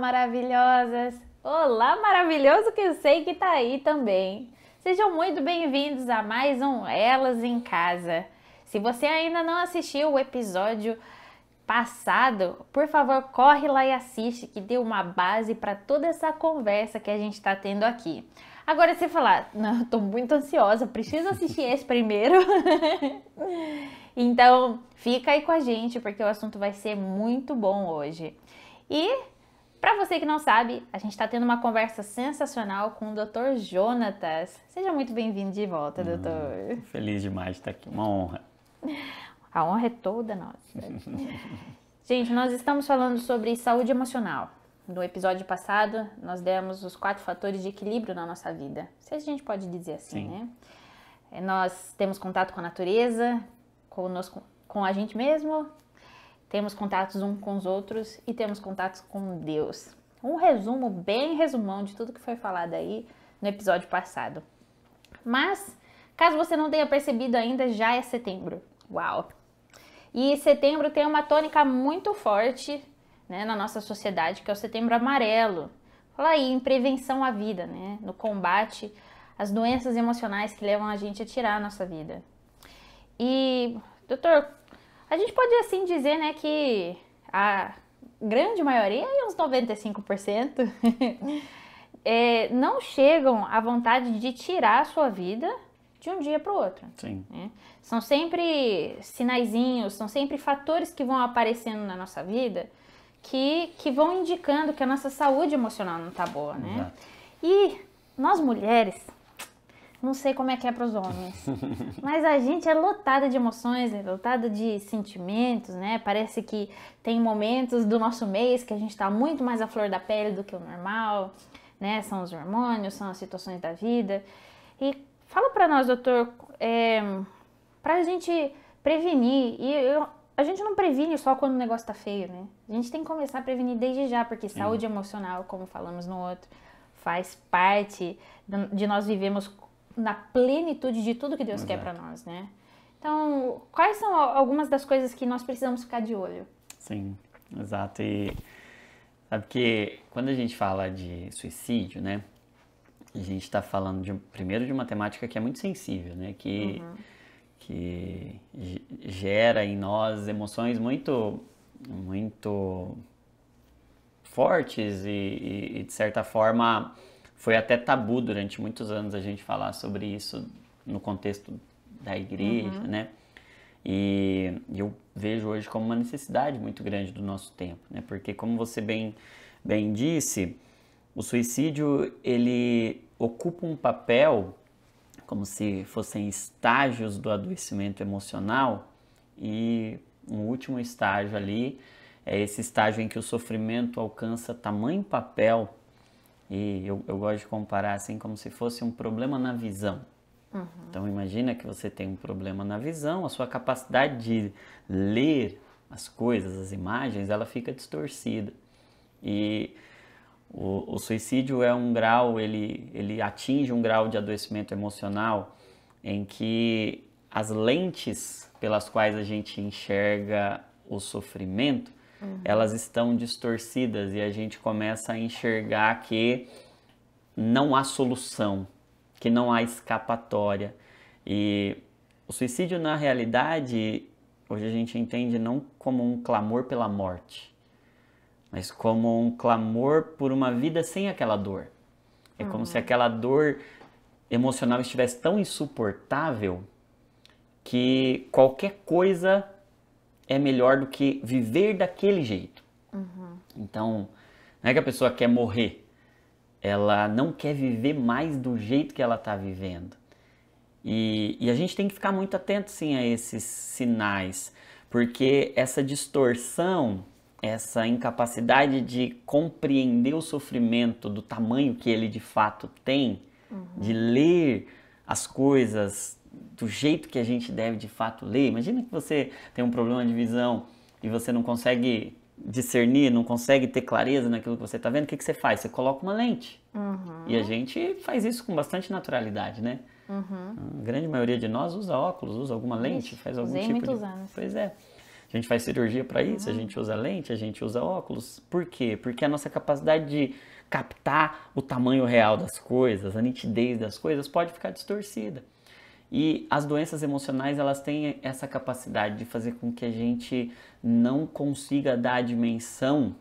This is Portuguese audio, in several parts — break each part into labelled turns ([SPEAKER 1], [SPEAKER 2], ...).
[SPEAKER 1] maravilhosas! Olá, maravilhoso que eu sei que tá aí também! Sejam muito bem-vindos a mais um Elas em Casa. Se você ainda não assistiu o episódio passado, por favor, corre lá e assiste, que deu uma base para toda essa conversa que a gente tá tendo aqui. Agora, se falar, não, eu tô muito ansiosa, preciso assistir esse primeiro. Então, fica aí com a gente, porque o assunto vai ser muito bom hoje. E, para você que não sabe, a gente está tendo uma conversa sensacional com o Dr. Jonatas. Seja muito bem-vindo de volta, doutor.
[SPEAKER 2] Feliz demais de estar aqui, uma honra.
[SPEAKER 1] A honra é toda nossa. Gente, nós estamos falando sobre saúde emocional. No episódio passado, nós demos os 4 fatores de equilíbrio na nossa vida. Se a gente pode dizer assim,
[SPEAKER 2] Sim.
[SPEAKER 1] né? Nós temos contato com a natureza, conosco, com a gente mesmo, temos contatos uns com os outros e temos contatos com Deus. Um resumo, bem resumão de tudo que foi falado aí no episódio passado. Mas, caso você não tenha percebido ainda, já é setembro. Uau! E setembro tem uma tônica muito forte, né, na nossa sociedade, que é o setembro amarelo. Fala aí em prevenção à vida, né, no combate às doenças emocionais que levam a gente a tirar a nossa vida. E, doutor, a gente pode assim dizer, né, que a grande maioria, uns 95%, não chegam à vontade de tirar a sua vida de um dia para o outro.
[SPEAKER 2] Sim.
[SPEAKER 1] Né? São sempre sinaizinhos, são sempre fatores que vão aparecendo na nossa vida que vão indicando que a nossa saúde emocional não tá boa, né?
[SPEAKER 2] Exato.
[SPEAKER 1] E nós mulheres, não sei como é que é para os homens, mas a gente é lotada de emoções, é lotada de sentimentos, né? Parece que tem momentos do nosso mês que a gente está muito mais à flor da pele do que o normal, né? São os hormônios, são as situações da vida. E fala para nós, doutor, para a gente prevenir, a gente não previne só quando o negócio tá feio, né? A gente tem que começar a prevenir desde já, porque
[SPEAKER 2] Sim.
[SPEAKER 1] saúde emocional, como falamos no outro, faz parte de nós vivemos na plenitude de tudo que Deus quer para nós, né? Então, quais são algumas das coisas que nós precisamos ficar de olho?
[SPEAKER 2] Sim, exato. E sabe que quando a gente fala de suicídio, né? A gente está falando primeiro de uma temática que é muito sensível, né? Que gera em nós emoções muito fortes e de certa forma foi até tabu durante muitos anos a gente falar sobre isso no contexto da igreja, né? E eu vejo hoje como uma necessidade muito grande do nosso tempo, né? Porque como você bem disse, o suicídio ele ocupa um papel como se fossem estágios do adoecimento emocional e um último estágio ali é esse estágio em que o sofrimento alcança tamanho papel e eu gosto de comparar assim como se fosse um problema na visão. Então imagina que você tem um problema na visão, a sua capacidade de ler as coisas, as imagens, ela fica distorcida. E o suicídio é um grau, ele atinge um grau de adoecimento emocional em que as lentes pelas quais a gente enxerga o sofrimento, elas estão distorcidas e a gente começa a enxergar que não há solução, que não há escapatória. E o suicídio, na realidade, hoje a gente entende não como um clamor pela morte, mas como um clamor por uma vida sem aquela dor. É como se aquela dor emocional estivesse tão insuportável que qualquer coisa é melhor do que viver daquele jeito. Então, não é que a pessoa quer morrer, ela não quer viver mais do jeito que ela está vivendo. E a gente tem que ficar muito atento, sim, a esses sinais, porque essa distorção, essa incapacidade de compreender o sofrimento do tamanho que ele de fato tem, de ler as coisas do jeito que a gente deve de fato ler. Imagina que você tem um problema de visão e você não consegue discernir, não consegue ter clareza naquilo que você está vendo. O que você faz? Você coloca uma lente. E a gente faz isso com bastante naturalidade, né? A grande maioria de nós usa óculos, usa alguma lente, faz algum
[SPEAKER 1] usei
[SPEAKER 2] tipo
[SPEAKER 1] muitos
[SPEAKER 2] de...
[SPEAKER 1] anos.
[SPEAKER 2] Pois é. A gente faz cirurgia para isso, a gente usa lente, a gente usa óculos. Por quê? Porque a nossa capacidade de captar o tamanho real das coisas, a nitidez das coisas pode ficar distorcida. E as doenças emocionais, elas têm essa capacidade de fazer com que a gente não consiga dar a dimensão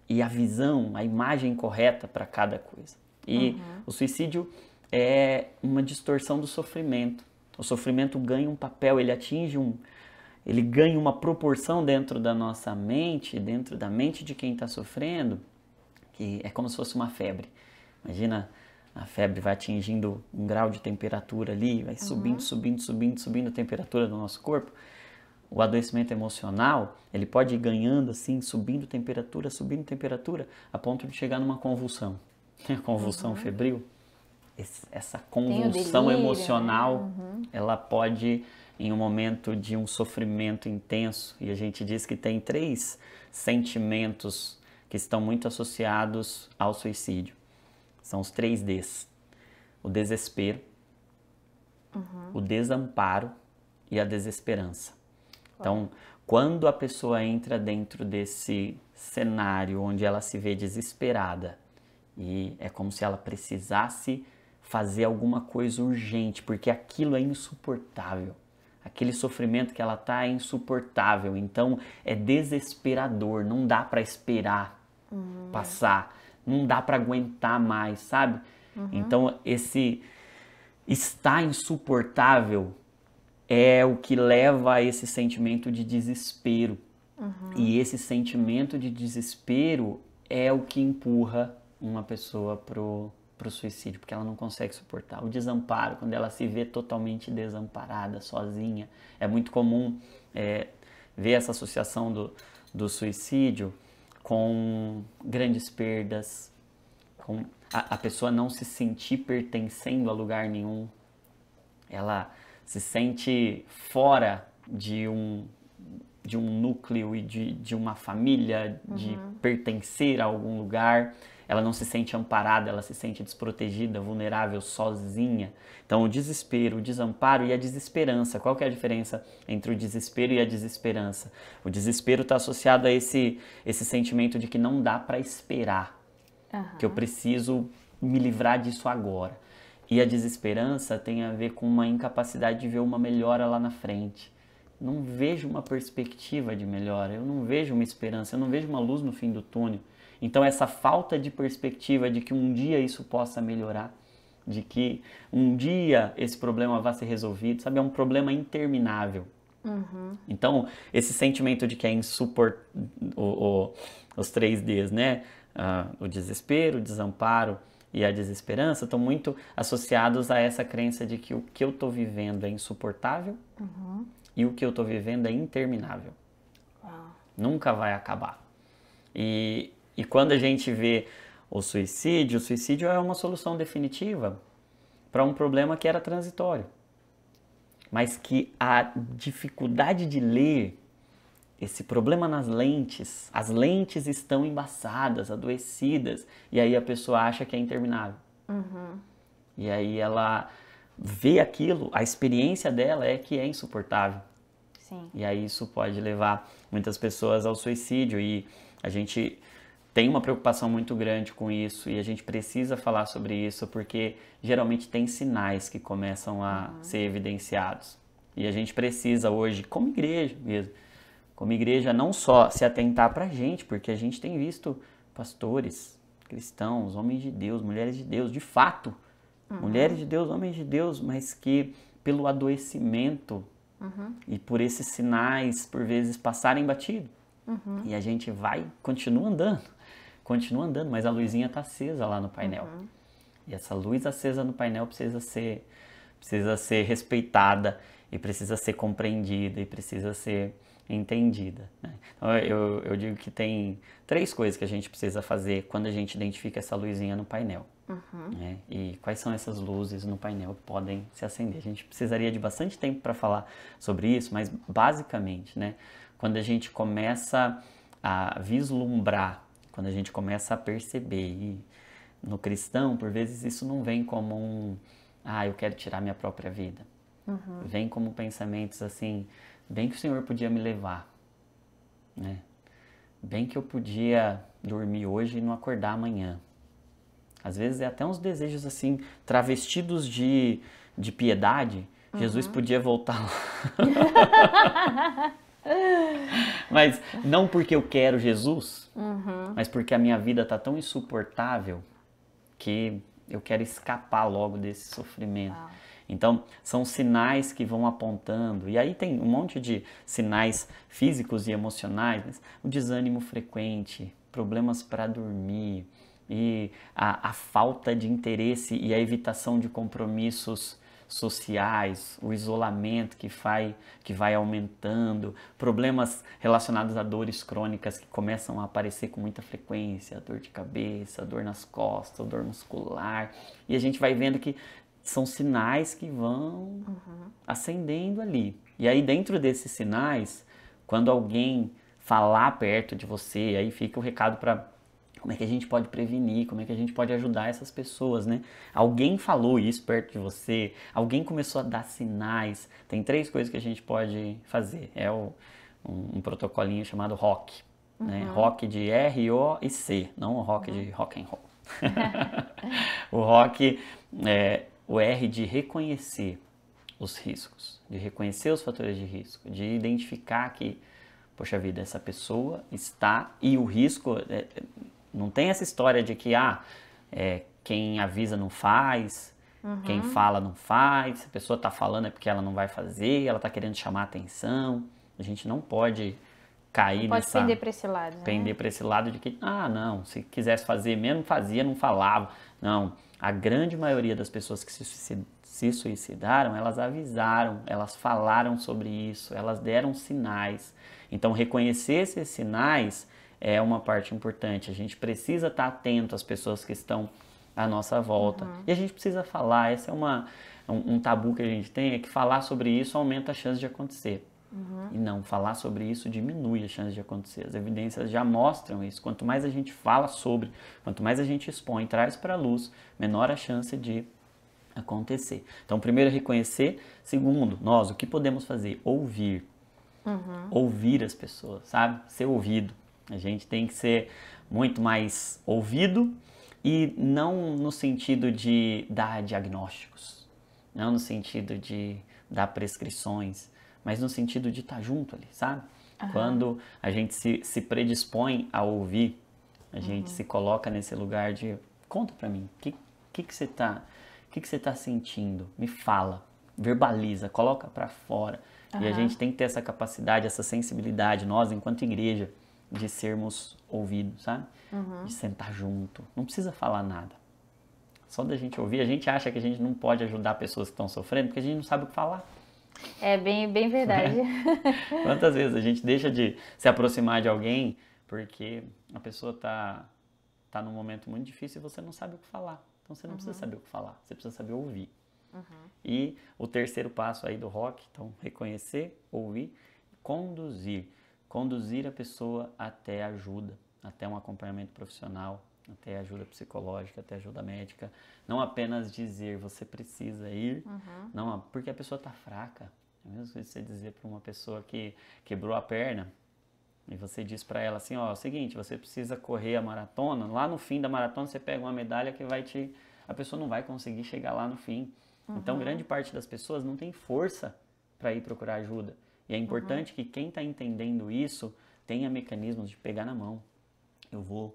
[SPEAKER 2] e a visão, a imagem correta para cada coisa. E o suicídio é uma distorção do sofrimento. O sofrimento ganha um papel, ele ganha uma proporção dentro da nossa mente, dentro da mente de quem está sofrendo, que é como se fosse uma febre. Imagina, a febre vai atingindo um grau de temperatura ali, vai subindo a temperatura do nosso corpo. O adoecimento emocional, ele pode ir ganhando assim, subindo temperatura, a ponto de chegar numa convulsão. A convulsão febril. Essa convulsão
[SPEAKER 1] delírio,
[SPEAKER 2] emocional, ela pode, em um momento de um sofrimento intenso, e a gente diz que tem 3 sentimentos que estão muito associados ao suicídio. São os 3 Ds. O desespero, o desamparo e a desesperança. Então, quando a pessoa entra dentro desse cenário onde ela se vê desesperada e é como se ela precisasse fazer alguma coisa urgente, porque aquilo é insuportável. Aquele sofrimento que ela está é insuportável, então é desesperador, não dá para esperar passar, não dá para aguentar mais, sabe? Então esse estar insuportável é o que leva a esse sentimento de desespero. E esse sentimento de desespero é o que empurra uma pessoa pro suicídio, porque ela não consegue suportar. O desamparo, quando ela se vê totalmente desamparada, sozinha. É muito comum ver essa associação do suicídio com grandes perdas, com a pessoa não se sentir pertencendo a lugar nenhum. Ela se sente fora de um núcleo e de uma família, de pertencer a algum lugar. Ela não se sente amparada, ela se sente desprotegida, vulnerável, sozinha. Então o desespero, o desamparo e a desesperança. Qual que é a diferença entre o desespero e a desesperança? O desespero está associado a esse sentimento de que não dá para esperar, que eu preciso me livrar disso agora. E a desesperança tem a ver com uma incapacidade de ver uma melhora lá na frente. Não vejo uma perspectiva de melhora, eu não vejo uma esperança, eu não vejo uma luz no fim do túnel. Então essa falta de perspectiva de que um dia isso possa melhorar, de que um dia esse problema vai ser resolvido, sabe? É um problema interminável. Então esse sentimento de que é insuportável, os 3 Ds, né? O desespero, o desamparo e a desesperança estão muito associados a essa crença de que o que eu estou vivendo é insuportável e o que eu estou vivendo é interminável. Nunca vai acabar. E quando a gente vê o suicídio é uma solução definitiva para um problema que era transitório. Mas que a dificuldade de ler esse problema nas lentes, as lentes estão embaçadas, adoecidas, e aí a pessoa acha que é interminável. E aí ela vê aquilo, a experiência dela é que é insuportável.
[SPEAKER 1] Sim.
[SPEAKER 2] E aí isso pode levar muitas pessoas ao suicídio, e a gente tem uma preocupação muito grande com isso, e a gente precisa falar sobre isso, porque geralmente tem sinais que começam a ser evidenciados. E a gente precisa hoje, como igreja mesmo, como igreja, não só se atentar para a gente, porque a gente tem visto pastores, cristãos, homens de Deus, mulheres de Deus, de fato, mulheres de Deus, homens de Deus, mas que pelo adoecimento e por esses sinais, por vezes, passarem batido. E a gente continua andando, mas a luzinha está acesa lá no painel. E essa luz acesa no painel precisa ser respeitada, e precisa ser compreendida, e precisa ser entendida, né? Então eu digo que tem 3 coisas que a gente precisa fazer quando a gente identifica essa luzinha no painel. Né? E quais são essas luzes no painel que podem se acender? A gente precisaria de bastante tempo para falar sobre isso, mas basicamente, né, quando a gente começa a vislumbrar, quando a gente começa a perceber, e no cristão, por vezes isso não vem como eu quero tirar minha própria vida. Vem como pensamentos assim, bem que o Senhor podia me levar, né? Bem que eu podia dormir hoje e não acordar amanhã. Às vezes é até uns desejos assim, travestidos de piedade. Jesus podia voltar lá. Mas não porque eu quero Jesus, mas porque a minha vida tá tão insuportável que eu quero escapar logo desse sofrimento.
[SPEAKER 1] Uau.
[SPEAKER 2] Então, são sinais que vão apontando. E aí tem um monte de sinais físicos e emocionais, né? O desânimo frequente, problemas para dormir, e a falta de interesse e a evitação de compromissos sociais, o isolamento que vai aumentando, problemas relacionados a dores crônicas que começam a aparecer com muita frequência, dor de cabeça, dor nas costas, dor muscular, e a gente vai vendo que são sinais que vão acendendo ali. E aí dentro desses sinais, quando alguém falar perto de você, aí fica o recado para como é que a gente pode prevenir, como é que a gente pode ajudar essas pessoas, né? Alguém falou isso perto de você, alguém começou a dar sinais. Tem 3 coisas que a gente pode fazer. É um protocolinho chamado ROC, né? ROC de R, O e C, não o ROC de rock and roll. O ROC é o R de reconhecer os riscos, de reconhecer os fatores de risco, de identificar que, poxa vida, essa pessoa está, e o risco, não tem essa história de que, quem avisa não faz, quem fala não faz, se a pessoa está falando é porque ela não vai fazer, ela está querendo chamar atenção. A gente não pode cair
[SPEAKER 1] Pode
[SPEAKER 2] nessa...
[SPEAKER 1] pender para esse lado, né?
[SPEAKER 2] Pender para esse lado de que, não, se quisesse fazer mesmo, fazia, não falava. Não, a grande maioria das pessoas que se suicidaram, elas avisaram, elas falaram sobre isso, elas deram sinais. Então, reconhecer esses sinais é uma parte importante. A gente precisa estar atento às pessoas que estão à nossa volta. E a gente precisa falar, esse é um tabu que a gente tem, é que falar sobre isso aumenta a chance de acontecer. E não, falar sobre isso diminui a chance de acontecer. As evidências já mostram isso. Quanto mais a gente fala sobre, quanto mais a gente expõe, traz para a luz, menor a chance de acontecer. Então, primeiro é reconhecer. Segundo, nós, o que podemos fazer? Ouvir. Ouvir as pessoas, sabe? Ser ouvido. A gente tem que ser muito mais ouvido, e não no sentido de dar diagnósticos, não no sentido de dar prescrições, mas no sentido de estar junto ali, sabe? Quando a gente se predispõe a ouvir, a gente se coloca nesse lugar de, conta pra mim, o que você tá sentindo? Me fala, verbaliza, coloca pra fora. E a gente tem que ter essa capacidade, essa sensibilidade, nós enquanto igreja, de sermos ouvidos, sabe? De sentar junto, não precisa falar nada. Só da gente ouvir, a gente acha que a gente não pode ajudar pessoas que estão sofrendo, porque a gente não sabe o que falar.
[SPEAKER 1] É bem verdade.
[SPEAKER 2] Quantas vezes a gente deixa de se aproximar de alguém porque a pessoa tá num momento muito difícil e você não sabe o que falar. Então você não precisa saber o que falar, você precisa saber ouvir. E o terceiro passo aí do ROC, então reconhecer, ouvir, conduzir. Conduzir a pessoa até ajuda, até um acompanhamento profissional, até ajuda psicológica, até ajuda médica. Não apenas dizer você precisa ir, não, porque a pessoa está fraca. É mesmo que você dizer para uma pessoa que quebrou a perna e você diz para ela assim, ó, é o seguinte, você precisa correr a maratona, lá no fim da maratona você pega uma medalha que vai te... A pessoa não vai conseguir chegar lá no fim. Então, grande parte das pessoas não tem força para ir procurar ajuda. E é importante que quem está entendendo isso tenha mecanismos de pegar na mão. Eu vou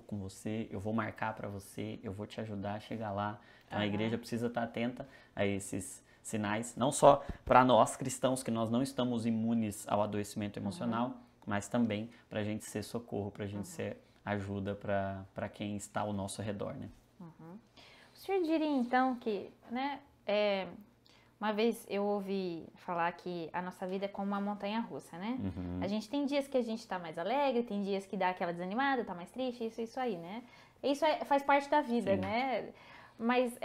[SPEAKER 2] com você, eu vou marcar para você, eu vou te ajudar a chegar lá. Então a igreja precisa estar atenta a esses sinais, não só para nós cristãos, que nós não estamos imunes ao adoecimento emocional, mas também para a gente ser socorro, para a gente ser ajuda para quem está ao nosso redor, né?
[SPEAKER 1] O senhor diria então que, né, uma vez eu ouvi falar que a nossa vida é como uma montanha-russa, né? A gente tem dias que a gente tá mais alegre, tem dias que dá aquela desanimada, tá mais triste, isso aí, né? Isso faz parte da vida, né? Mas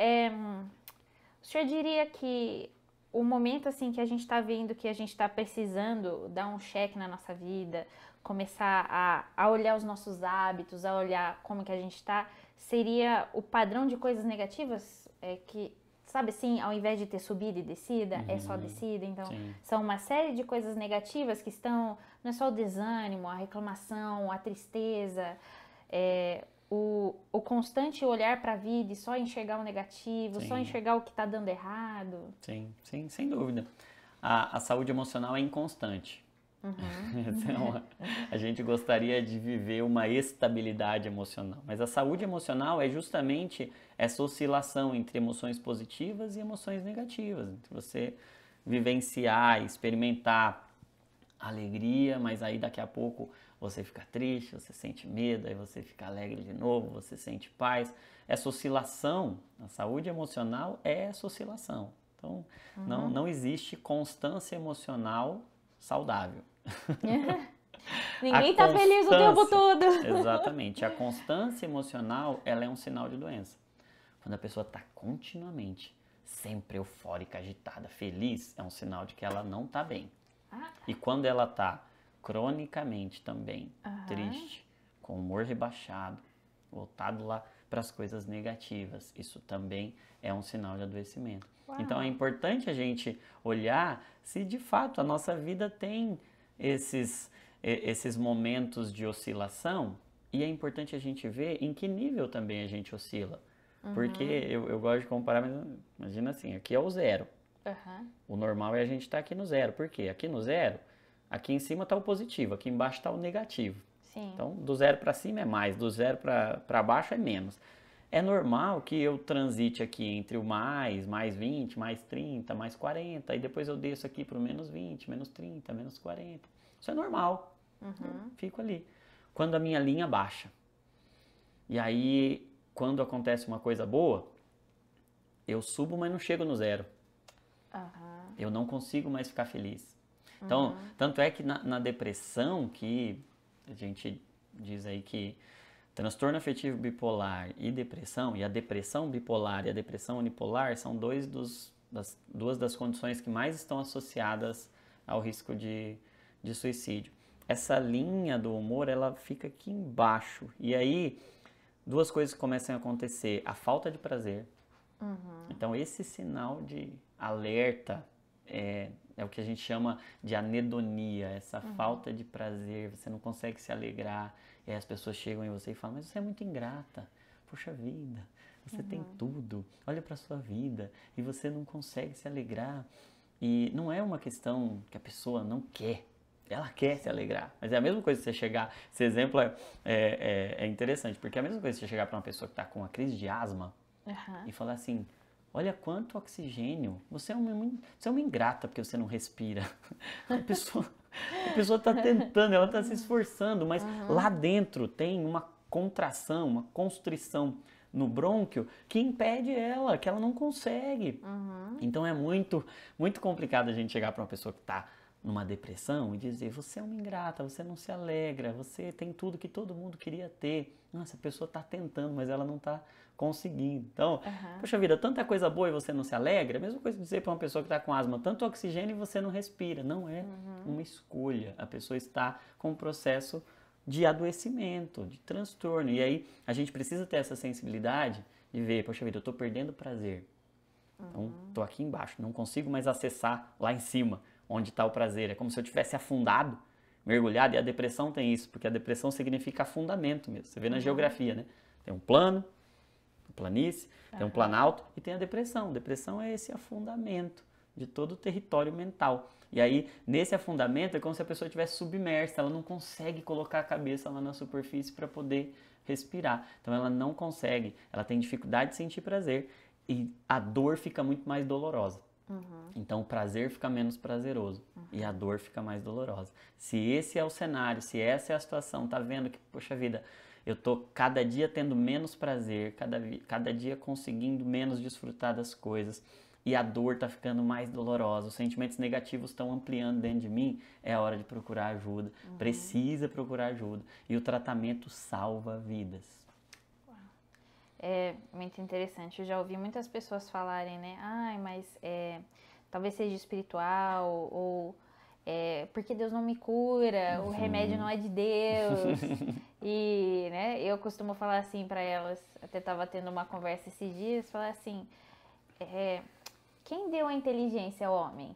[SPEAKER 1] o senhor diria que o momento assim que a gente tá vendo que a gente tá precisando dar um check na nossa vida, começar a olhar os nossos hábitos, a olhar como que a gente tá, seria o padrão de coisas negativas que sabe assim, ao invés de ter subida e descida, é só descida. Então,
[SPEAKER 2] Sim.
[SPEAKER 1] são uma série de coisas negativas que estão, não é só o desânimo, a reclamação, a tristeza, o constante olhar para a vida e só enxergar o negativo, só
[SPEAKER 2] Sim.
[SPEAKER 1] enxergar o que está dando errado.
[SPEAKER 2] Sim, sim, sem dúvida. A saúde emocional é inconstante. Então, a gente gostaria de viver uma estabilidade emocional, mas a saúde emocional é justamente essa oscilação entre emoções positivas e emoções negativas, entre você vivenciar, experimentar alegria, mas aí daqui a pouco você fica triste, você sente medo, aí você fica alegre de novo, você sente paz. Essa oscilação, a saúde emocional é essa oscilação. Então, não existe constância emocional saudável.
[SPEAKER 1] Ninguém tá feliz o tempo todo.
[SPEAKER 2] Exatamente. A constância emocional, ela é um sinal de doença. Quando a pessoa está continuamente, sempre eufórica, agitada, feliz, é um sinal de que ela não está bem. E quando ela está cronicamente também triste, com humor rebaixado, voltado lá para as coisas negativas, isso também é um sinal de adoecimento. Então é importante a gente olhar se de fato a nossa vida tem esses momentos de oscilação, e é importante a gente ver em que nível também a gente oscila. Porque eu gosto de comparar, mas imagina assim, aqui é o zero. O normal é a gente estar aqui no zero. Por quê? Aqui no zero, aqui em cima está o positivo, aqui embaixo está o negativo.
[SPEAKER 1] Sim.
[SPEAKER 2] Então, do zero para cima é mais, do zero para baixo é menos. É normal que eu transite aqui entre o mais 20, mais 30, mais 40, e depois eu desço aqui para o menos 20, menos 30, menos 40. Isso é normal. Eu fico ali. Quando a minha linha baixa. E aí, quando acontece uma coisa boa, eu subo, mas não chego no zero. Eu não consigo mais ficar feliz. Então, tanto é que na depressão, que a gente diz aí que transtorno afetivo bipolar e a depressão bipolar e a depressão unipolar são duas das condições que mais estão associadas ao risco de suicídio. Essa linha do humor, ela fica aqui embaixo. E aí, duas coisas começam a acontecer. A falta de prazer. Então, esse sinal de alerta é o que a gente chama de anedonia, essa falta de prazer, você não consegue se alegrar, e aí as pessoas chegam em você e falam, mas você é muito ingrata, poxa vida, você tem tudo, olha para sua vida, e você não consegue se alegrar. E não é uma questão que a pessoa não quer, ela quer se alegrar, mas é a mesma coisa que você chegar, esse exemplo é interessante, porque é a mesma coisa que você chegar para uma pessoa que está com uma crise de asma e falar assim, olha quanto oxigênio, você é uma ingrata porque você não respira. A pessoa está tentando, ela está se esforçando, mas lá dentro tem uma contração, uma constrição no brônquio que impede ela, que ela não consegue. Então é muito, muito complicado a gente chegar para uma pessoa que está numa depressão e dizer, você é uma ingrata, você não se alegra, você tem tudo que todo mundo queria ter. Nossa, a pessoa está tentando, mas ela não está conseguindo. Então, poxa vida, tanta coisa boa e você não se alegra. A mesma coisa que dizer para uma pessoa que está com asma, tanto oxigênio e você não respira. Não é uma escolha. A pessoa está com um processo de adoecimento, de transtorno. E aí a gente precisa ter essa sensibilidade de ver, poxa vida, eu estou perdendo prazer. Então, estou aqui embaixo, não consigo mais acessar lá em cima, onde está o prazer. É como se eu tivesse afundado, mergulhado, e a depressão tem isso, porque a depressão significa afundamento mesmo. Você vê na geografia, né? Tem um plano, planície, tem um planalto e tem a depressão. Depressão é esse afundamento de todo o território mental. E aí, nesse afundamento, é como se a pessoa estivesse submersa, ela não consegue colocar a cabeça lá na superfície para poder respirar. Então, ela não consegue, ela tem dificuldade de sentir prazer e a dor fica muito mais dolorosa. Então, o prazer fica menos prazeroso e a dor fica mais dolorosa. Se esse é o cenário, se essa é a situação, tá vendo que, poxa vida, eu tô cada dia tendo menos prazer, cada dia conseguindo menos desfrutar das coisas e a dor tá ficando mais dolorosa, os sentimentos negativos estão ampliando dentro de mim, é a hora de procurar ajuda, precisa procurar ajuda e o tratamento salva vidas.
[SPEAKER 1] É muito interessante. Eu já ouvi muitas pessoas falarem, né? Ai, mas talvez seja espiritual, ou porque Deus não me cura, o remédio não é de Deus. E, né, eu costumo falar assim pra elas, até tava tendo uma conversa esses dias, falar assim, quem deu a inteligência ao homem?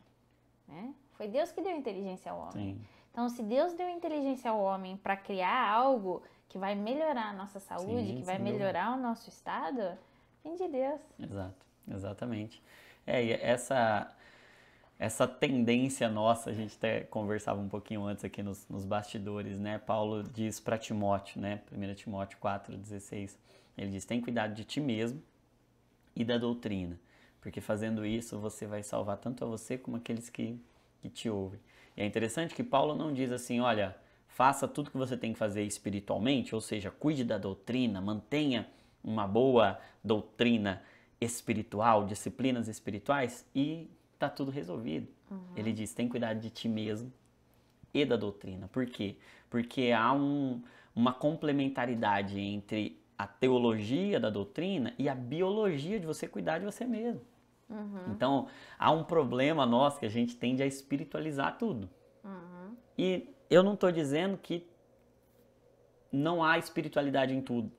[SPEAKER 1] Né? Foi Deus que deu a inteligência ao homem.
[SPEAKER 2] Sim.
[SPEAKER 1] Então, se Deus deu a inteligência ao homem para criar algo que vai melhorar a nossa saúde, que vai melhorar o nosso estado, vem de Deus.
[SPEAKER 2] Exato, exatamente. E essa tendência nossa, a gente até conversava um pouquinho antes aqui nos bastidores, né? Paulo diz para Timóteo, né? 1 Timóteo 4,16, ele diz, tem cuidado de ti mesmo e da doutrina, porque fazendo isso você vai salvar tanto a você como aqueles que te ouvem. E é interessante que Paulo não diz assim, olha, faça tudo que você tem que fazer espiritualmente, ou seja, cuide da doutrina, mantenha uma boa doutrina espiritual, disciplinas espirituais e tá tudo resolvido. Ele diz, tem cuidado de ti mesmo e da doutrina. Por quê? Porque há uma complementaridade entre a teologia da doutrina e a biologia de você cuidar de você mesmo. Então, há um problema nosso que a gente tende a espiritualizar tudo. E eu não estou dizendo que não há espiritualidade em tudo.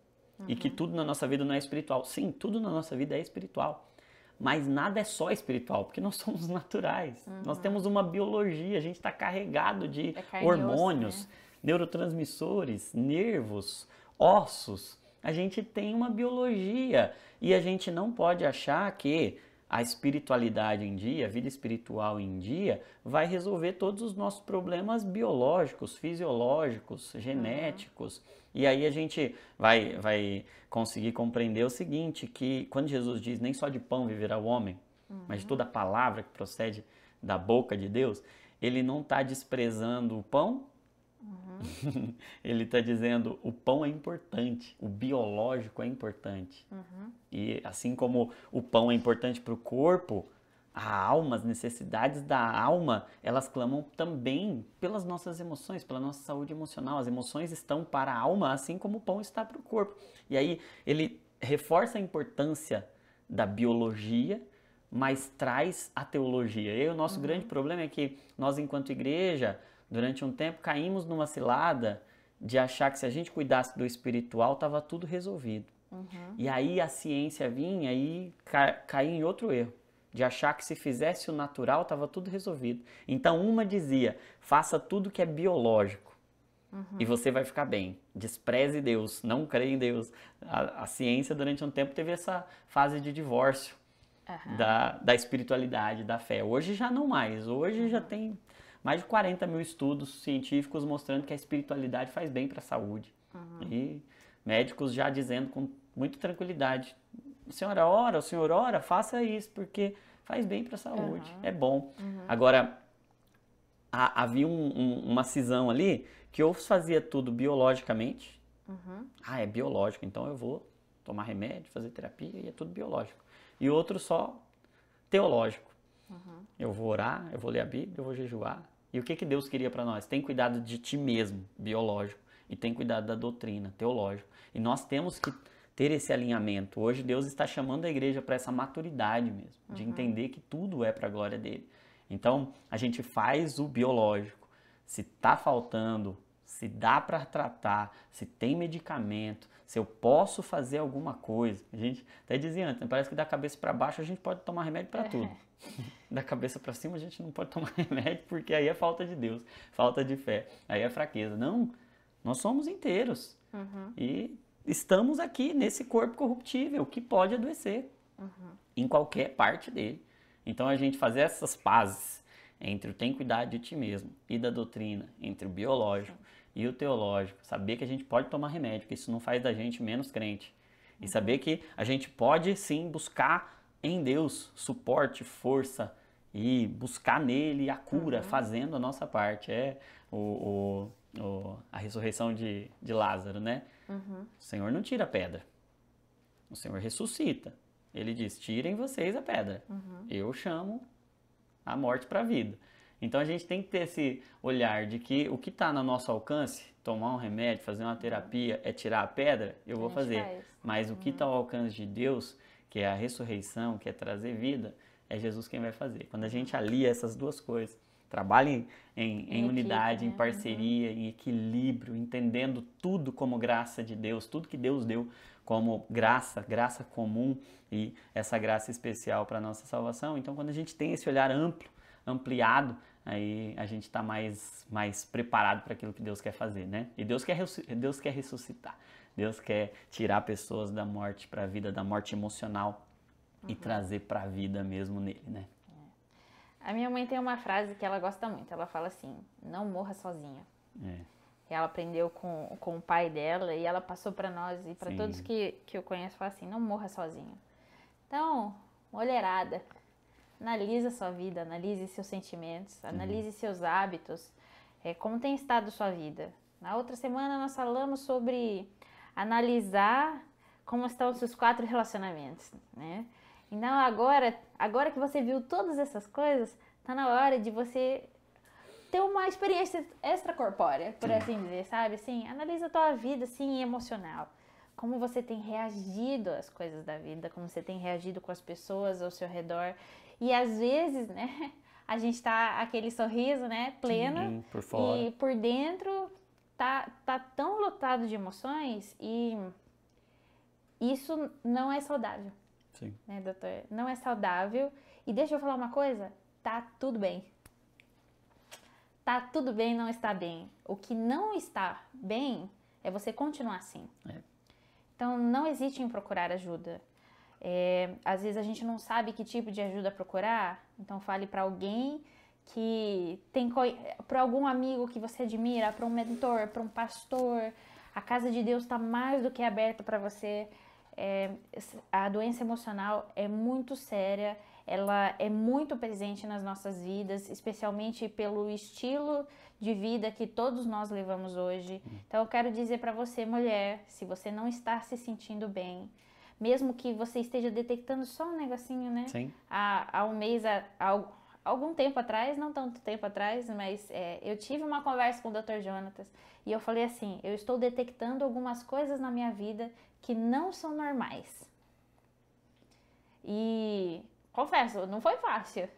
[SPEAKER 2] E que tudo na nossa vida não é espiritual. Sim, tudo na nossa vida é espiritual. Mas nada é só espiritual, porque nós somos naturais. Nós temos uma biologia, a gente está carregado de hormônios, neurotransmissores, nervos, ossos. A gente tem uma biologia e a gente não pode achar que a espiritualidade em dia, a vida espiritual em dia, vai resolver todos os nossos problemas biológicos, fisiológicos, genéticos. E aí a gente vai conseguir compreender o seguinte, que quando Jesus diz, nem só de pão viverá o homem, mas de toda a palavra que procede da boca de Deus, ele não está desprezando o pão, ele está dizendo o pão é importante, o biológico é importante. E assim como o pão é importante para o corpo, a alma, as necessidades da alma, elas clamam também pelas nossas emoções, pela nossa saúde emocional. As emoções estão para a alma, assim como o pão está para o corpo. E aí ele reforça a importância da biologia, mas traz a teologia. E aí o nosso grande problema é que nós, enquanto igreja, durante um tempo caímos numa cilada de achar que se a gente cuidasse do espiritual, estava tudo resolvido. E aí a ciência vinha e caía em outro erro, de achar que se fizesse o natural, estava tudo resolvido. Então uma dizia, faça tudo que é biológico e você vai ficar bem. Despreze Deus, não creia em Deus. A ciência durante um tempo teve essa fase de divórcio da espiritualidade, da fé. Hoje já não mais, hoje já tem mais de 40 mil estudos científicos mostrando que a espiritualidade faz bem para a saúde. E médicos já dizendo com muita tranquilidade, a senhora ora, o senhor ora, faça isso, porque faz bem para a saúde, é bom. Agora, havia uma cisão ali que ou fazia tudo biologicamente, é biológico, então eu vou tomar remédio, fazer terapia e é tudo biológico. E outro só teológico. Eu vou orar, eu vou ler a Bíblia, eu vou jejuar. E o que Deus queria para nós? Tem cuidado de ti mesmo, biológico, e tem cuidado da doutrina, teológico. E nós temos que ter esse alinhamento. Hoje Deus está chamando a igreja para essa maturidade mesmo, de entender que tudo é para a glória dele. Então, a gente faz o biológico. Se está faltando, se dá para tratar, se tem medicamento, se eu posso fazer alguma coisa. A gente até dizia antes, parece que da cabeça para baixo a gente pode tomar remédio para tudo. Da cabeça para cima a gente não pode tomar remédio, porque aí é falta de Deus, falta de fé, aí é fraqueza. Não, nós somos inteiros. E estamos aqui nesse corpo corruptível que pode adoecer em qualquer parte dele. Então a gente fazer essas pazes entre o tem cuidado de ti mesmo e da doutrina, entre o biológico e o teológico, saber que a gente pode tomar remédio, que isso não faz da gente menos crente, e saber que a gente pode sim buscar em Deus suporte, força e buscar nele a cura, fazendo a nossa parte. É a ressurreição de Lázaro, né? O Senhor não tira a pedra, o Senhor ressuscita. Ele diz, tirem vocês a pedra, eu chamo a morte para a vida. Então a gente tem que ter esse olhar de que o que está no nosso alcance, tomar um remédio, fazer uma terapia, é tirar a pedra, eu vou fazer. Mas o que está ao alcance de Deus, que é a ressurreição, que é trazer vida, é Jesus quem vai fazer. Quando a gente alia essas duas coisas, trabalhe em unidade,
[SPEAKER 1] equipe,
[SPEAKER 2] em parceria, em equilíbrio, entendendo tudo como graça de Deus, tudo que Deus deu como graça comum e essa graça especial para a nossa salvação. Então, quando a gente tem esse olhar amplo, ampliado, aí a gente está mais preparado para aquilo que Deus quer fazer, né? E Deus quer ressuscitar, Deus quer tirar pessoas da morte para a vida, da morte emocional e trazer para a vida mesmo nele, né?
[SPEAKER 1] A minha mãe tem uma frase que ela gosta muito, ela fala assim, não morra sozinha. E ela aprendeu com o pai dela e ela passou para nós e para todos que eu conheço, fala assim, não morra sozinha. Então, mulherada, analisa a sua vida, analise seus sentimentos, analise seus hábitos, como tem estado sua vida. Na outra semana nós falamos sobre analisar como estão os seus 4 relacionamentos, né? Então agora que você viu todas essas coisas, tá na hora de você ter uma experiência extracorpórea, por assim dizer, sabe? Assim, analisa a tua vida, assim, emocional. Como você tem reagido às coisas da vida, como você tem reagido com as pessoas ao seu redor. E às vezes, né, a gente tá aquele sorriso, né, pleno.
[SPEAKER 2] Por fora.
[SPEAKER 1] E por dentro tá tão lotado de emoções e isso não é saudável.
[SPEAKER 2] Sim.
[SPEAKER 1] Né, doutor? Não é saudável. E deixa eu falar uma coisa, tá tudo bem. Tá tudo bem não estar bem. O que não está bem é você continuar assim. Então, não hesite em procurar ajuda. Às vezes a gente não sabe que tipo de ajuda procurar, então fale para alguém que tem, para algum amigo que você admira, para um mentor, para um pastor. A casa de Deus está mais do que aberta para você. A doença emocional é muito séria, ela é muito presente nas nossas vidas, especialmente pelo estilo de vida que todos nós levamos hoje. Então eu quero dizer para você, mulher, se você não está se sentindo bem, mesmo que você esteja detectando só um negocinho, né?
[SPEAKER 2] Sim.
[SPEAKER 1] Há um mês, algum tempo atrás, não tanto tempo atrás, mas eu tive uma conversa com o Dr. Jonatas e eu falei assim, eu estou detectando algumas coisas na minha vida que não são normais. E confesso, não foi fácil,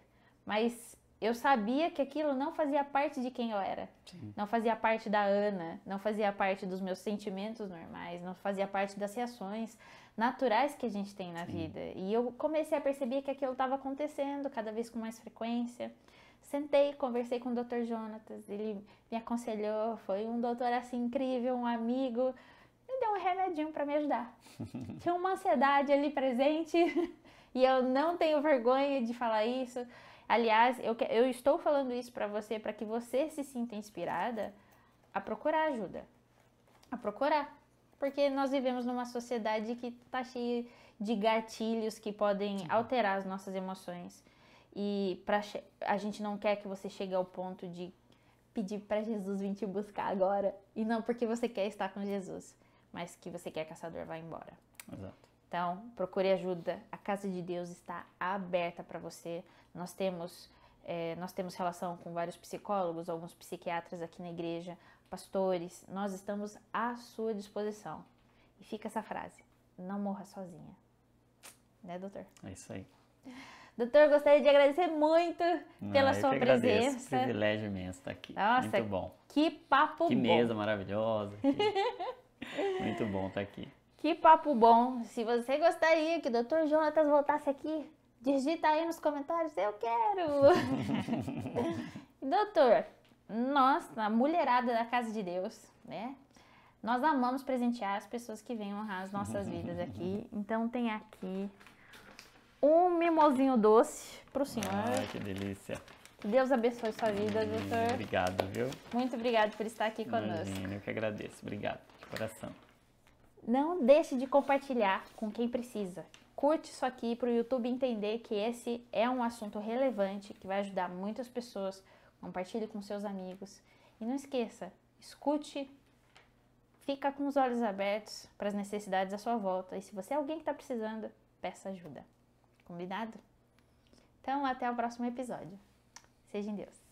[SPEAKER 1] mas eu sabia que aquilo não fazia parte de quem eu era.
[SPEAKER 2] Sim.
[SPEAKER 1] Não fazia parte da Ana, não fazia parte dos meus sentimentos normais, não fazia parte das reações naturais que a gente tem na vida. E eu comecei a perceber que aquilo estava acontecendo cada vez com mais frequência. Sentei, conversei com o Dr. Jonatas, ele me aconselhou, foi um doutor assim incrível, um amigo, me deu um remedinho para me ajudar. Tinha uma ansiedade ali presente e eu não tenho vergonha de falar isso. Aliás, eu estou falando isso para você, para que você se sinta inspirada a procurar ajuda. A procurar. Porque nós vivemos numa sociedade que está cheia de gatilhos que podem alterar as nossas emoções. E a gente não quer que você chegue ao ponto de pedir para Jesus vir te buscar agora. E não porque você quer estar com Jesus, mas que você quer que essa dor vá embora.
[SPEAKER 2] Exato.
[SPEAKER 1] Então, procure ajuda. A casa de Deus está aberta para você. Nós temos relação com vários psicólogos, alguns psiquiatras aqui na igreja, pastores. Nós estamos à sua disposição. E fica essa frase, não morra sozinha. Né, doutor?
[SPEAKER 2] É isso aí.
[SPEAKER 1] Doutor, gostaria de agradecer muito pela sua presença.
[SPEAKER 2] Privilégio imenso estar aqui.
[SPEAKER 1] Nossa,
[SPEAKER 2] muito bom.
[SPEAKER 1] Que papo bom.
[SPEAKER 2] Que mesa maravilhosa. Muito bom estar aqui.
[SPEAKER 1] Que papo bom. Se você gostaria que o Dr. Jonatas voltasse aqui, digita aí nos comentários, eu quero. Doutor, nós, a mulherada da Casa de Deus, né? Nós amamos presentear as pessoas que vêm honrar as nossas vidas aqui. Então tem aqui um mimosinho doce pro senhor.
[SPEAKER 2] Ai, que delícia.
[SPEAKER 1] Que Deus abençoe sua vida, doutor.
[SPEAKER 2] Obrigado, viu?
[SPEAKER 1] Muito obrigado por estar aqui conosco.
[SPEAKER 2] Imagina, eu que agradeço. Obrigado, de coração.
[SPEAKER 1] Não deixe de compartilhar com quem precisa. Curte isso aqui para o YouTube entender que esse é um assunto relevante que vai ajudar muitas pessoas. Compartilhe com seus amigos. E não esqueça, escute, fica com os olhos abertos para as necessidades à sua volta. E se você é alguém que está precisando, peça ajuda. Combinado? Então, até o próximo episódio. Seja em Deus.